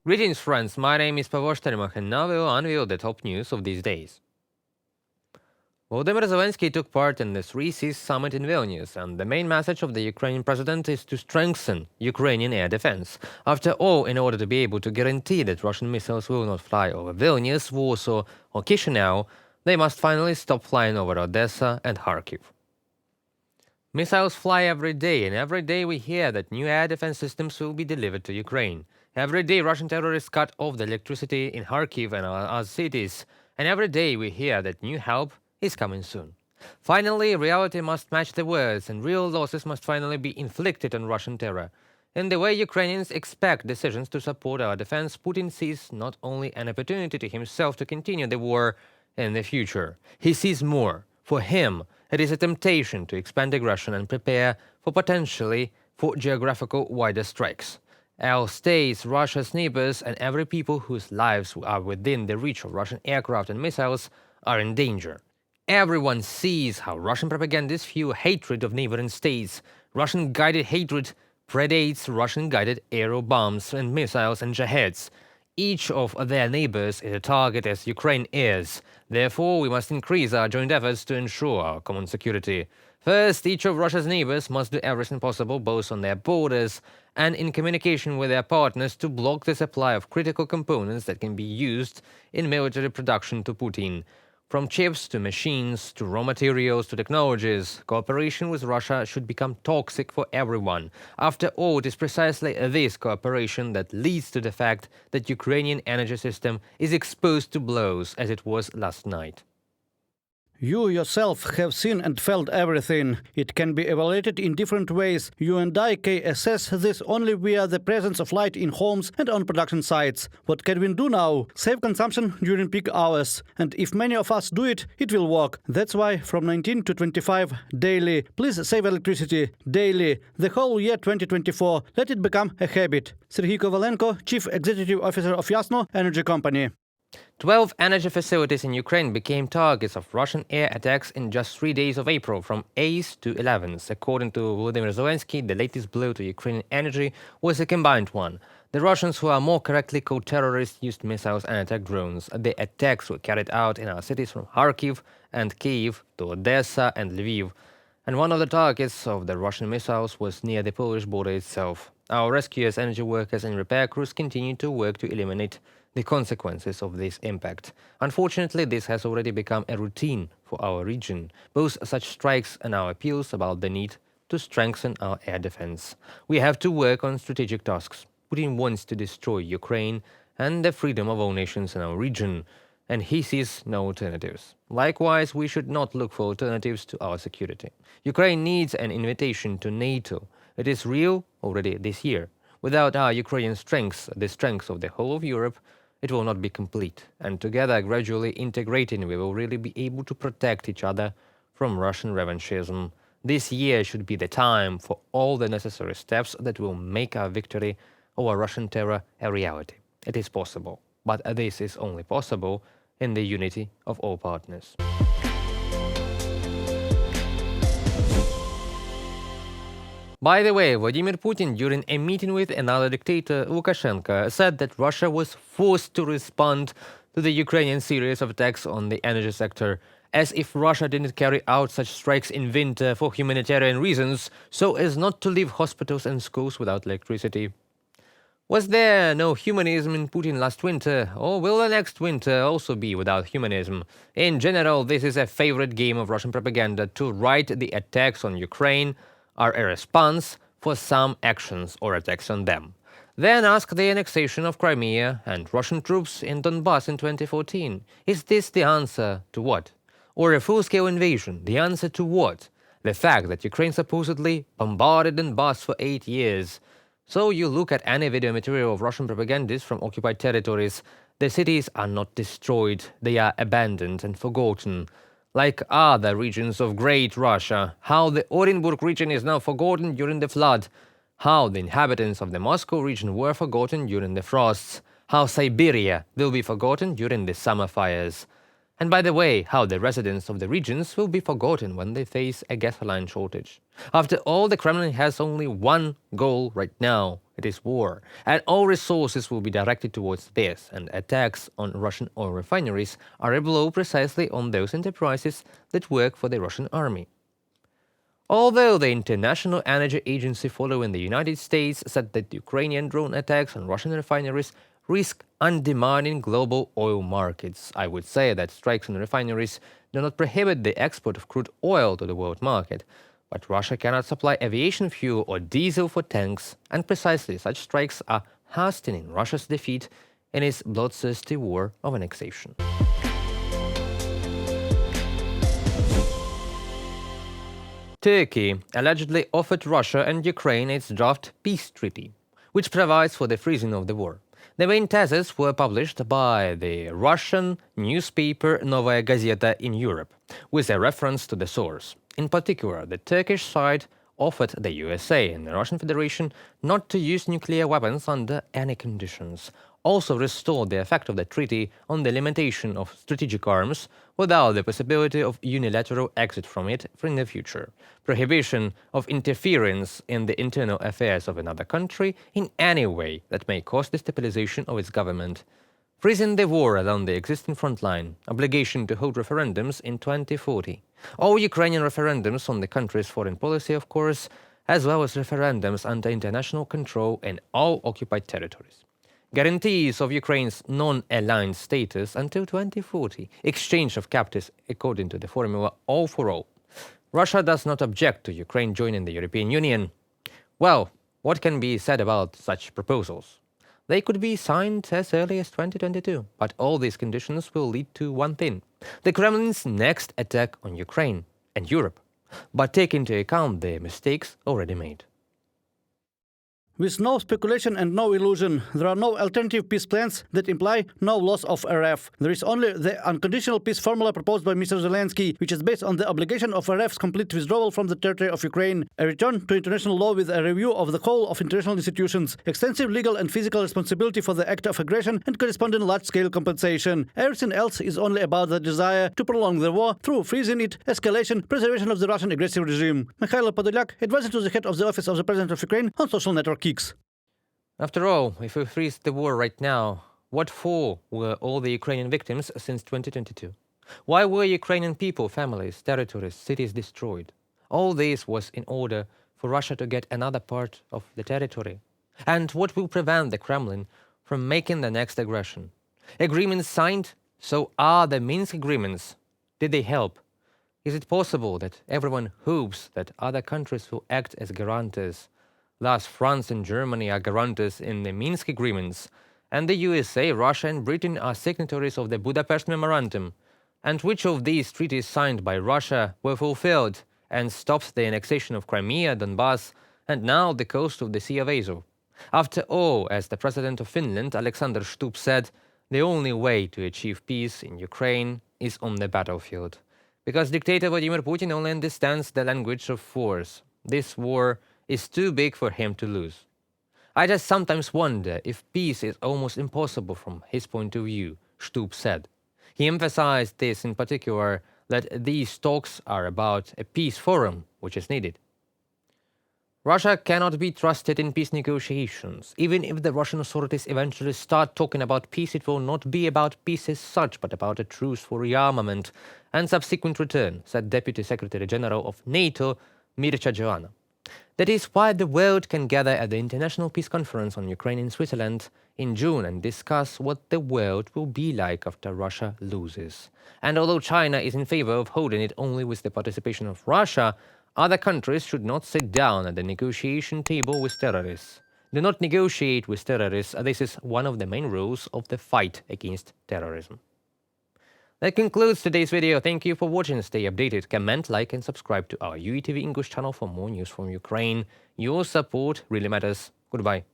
Greetings, friends. My name is Pavel Shtermach, and now we will unveil the top news of these days. Volodymyr Zelensky took part in the Three Seas summit in Vilnius, and the main message of the Ukrainian president is to strengthen Ukrainian air defense. After all, in order to be able to guarantee that Russian missiles will not fly over Vilnius, Warsaw, or Chisinau, they must finally stop flying over Odesa and Kharkiv. Missiles fly every day, and every day we hear that new air defense systems will be delivered to Ukraine. Every day Russian terrorists cut off the electricity in Kharkiv and other cities, and every day we hear that new help is coming soon. Finally, reality must match the words, and real losses must finally be inflicted on Russian terror. In the way Ukrainians expect decisions to support our defense, Putin sees not only an opportunity to himself to continue the war in the future, he sees more. For him, it is a temptation to expand aggression and prepare for geographical wider strikes. Our states, Russia's neighbors, and every people whose lives are within the reach of Russian aircraft and missiles are in danger. Everyone sees how Russian propagandists fuel hatred of neighboring states. Russian-guided hatred predates Russian-guided aero bombs and missiles and jihadists. Each of their neighbors is a target as Ukraine is. Therefore, we must increase our joint efforts to ensure our common security. First, each of Russia's neighbors must do everything possible, both on their borders and in communication with their partners, to block the supply of critical components that can be used in military production to Putin. From chips to machines to raw materials to technologies, cooperation with Russia should become toxic for everyone. After all, it is precisely this cooperation that leads to the fact that Ukrainian energy system is exposed to blows as it was last night. You yourself have seen and felt everything. It can be evaluated in different ways. You and I can assess this only via the presence of light in homes and on production sites. What can we do now? Save consumption during peak hours. And if many of us do it, it will work. That's why from 19 to 25 daily. Please save electricity daily. The whole year 2024. Let it become a habit. Serhiy Kovalenko, Chief Executive Officer of Yasno Energy Company. 12 energy facilities in Ukraine became targets of Russian air attacks in just 3 days of April, from 8th to 11th. According to Volodymyr Zelensky, the latest blow to Ukrainian energy was a combined one. The Russians, who are more correctly called terrorists, used missiles and attack drones. The attacks were carried out in our cities from Kharkiv and Kyiv to Odessa and Lviv. And one of the targets of the Russian missiles was near the Polish border itself. Our rescuers, energy workers and repair crews continue to work to eliminate the consequences of this impact. Unfortunately, this has already become a routine for our region, both such strikes and our appeals about the need to strengthen our air defense. We have to work on strategic tasks. Putin wants to destroy Ukraine and the freedom of all nations in our region, and he sees no alternatives. Likewise, we should not look for alternatives to our security. Ukraine needs an invitation to NATO. It is real already this year. Without our Ukrainian strengths, the strengths of the whole of Europe, it will not be complete, and together, gradually integrating, we will really be able to protect each other from Russian revanchism. This year should be the time for all the necessary steps that will make our victory over Russian terror a reality. It is possible, but this is only possible in the unity of all partners. By the way, Vladimir Putin, during a meeting with another dictator, Lukashenko, said that Russia was forced to respond to the Ukrainian series of attacks on the energy sector, as if Russia didn't carry out such strikes in winter for humanitarian reasons, so as not to leave hospitals and schools without electricity. Was there no humanism in Putin last winter, or will the next winter also be without humanism? In general, this is a favorite game of Russian propaganda to write the attacks on Ukraine are a response for some actions or attacks on them. Then ask the annexation of Crimea and Russian troops in Donbass in 2014. Is this the answer to what? Or a full-scale invasion, the answer to what? The fact that Ukraine supposedly bombarded Donbass for 8 years. So you look at any video material of Russian propagandists from occupied territories, the cities are not destroyed, they are abandoned and forgotten. Like other regions of Great Russia, how the Orenburg region is now forgotten during the flood, how the inhabitants of the Moscow region were forgotten during the frosts, how Siberia will be forgotten during the summer fires. And by the way, how the residents of the regions will be forgotten when they face a gasoline shortage. After all, the Kremlin has only one goal right now, It is war, and all resources will be directed towards this, and attacks on Russian oil refineries are a blow precisely on those enterprises that work for the Russian army. Although the International Energy Agency, following the United States, said that Ukrainian drone attacks on Russian refineries risk undermining global oil markets, I would say that strikes on refineries do not prohibit the export of crude oil to the world market, but Russia cannot supply aviation fuel or diesel for tanks, and precisely such strikes are hastening Russia's defeat in its bloodthirsty war of annexation. Turkey allegedly offered Russia and Ukraine its draft peace treaty, which provides for the freezing of the war. The main theses were published by the Russian newspaper Novaya Gazeta in Europe, with a reference to the source. In particular, the Turkish side offered the USA and the Russian Federation not to use nuclear weapons under any conditions, also restored the effect of the treaty on the limitation of strategic arms without the possibility of unilateral exit from it in the future, prohibition of interference in the internal affairs of another country in any way that may cause destabilization of its government, freezing the war along the existing front line, obligation to hold referendums in 2040, all Ukrainian referendums on the country's foreign policy, of course, as well as referendums under international control in all occupied territories. Guarantees of Ukraine's non-aligned status until 2040, exchange of captives according to the formula all for all. Russia does not object to Ukraine joining the European Union. Well, what can be said about such proposals? They could be signed as early as 2022, but all these conditions will lead to one thing: the Kremlin's next attack on Ukraine and Europe, but take into account the mistakes already made. With no speculation and no illusion, there are no alternative peace plans that imply no loss of RF. There is only the unconditional peace formula proposed by Mr. Zelensky, which is based on the obligation of RF's complete withdrawal from the territory of Ukraine, a return to international law with a review of the whole of international institutions, extensive legal and physical responsibility for the act of aggression, and corresponding large-scale compensation. Everything else is only about the desire to prolong the war through freezing it, escalation, preservation of the Russian aggressive regime. Mikhailo Podolyak, advisor to the head of the office of the President of Ukraine on social network X. After all, if we freeze the war right now, what for were all the Ukrainian victims since 2022? Why were Ukrainian people, families, territories, cities destroyed? All this was in order for Russia to get another part of the territory. And what will prevent the Kremlin from making the next aggression? Agreements signed? So are the Minsk agreements? Did they help? Is it possible that everyone hopes that other countries will act as guarantors? Thus, France and Germany are guarantors in the Minsk agreements, and the USA, Russia and Britain are signatories of the Budapest Memorandum. And which of these treaties signed by Russia were fulfilled and stopped the annexation of Crimea, Donbass, and now the coast of the Sea of Azov? After all, as the president of Finland, Alexander Stubb, said, the only way to achieve peace in Ukraine is on the battlefield. Because dictator Vladimir Putin only understands the language of force. This war is too big for him to lose. I just sometimes wonder if peace is almost impossible from his point of view, Stubb said. He emphasized this in particular, that these talks are about a peace forum, which is needed. Russia cannot be trusted in peace negotiations. Even if the Russian authorities eventually start talking about peace, it will not be about peace as such, but about a truce for rearmament and subsequent return, said Deputy Secretary General of NATO, Mircea Joanna. That is why the world can gather at the International Peace Conference on Ukraine in Switzerland in June and discuss what the world will be like after Russia loses. And although China is in favor of holding it only with the participation of Russia, other countries should not sit down at the negotiation table with terrorists. Do not negotiate with terrorists. This is one of the main rules of the fight against terrorism. That concludes today's video. Thank you for watching. Stay updated, comment, like and subscribe to our UATV English channel for more news from Ukraine. Your support really matters. Goodbye.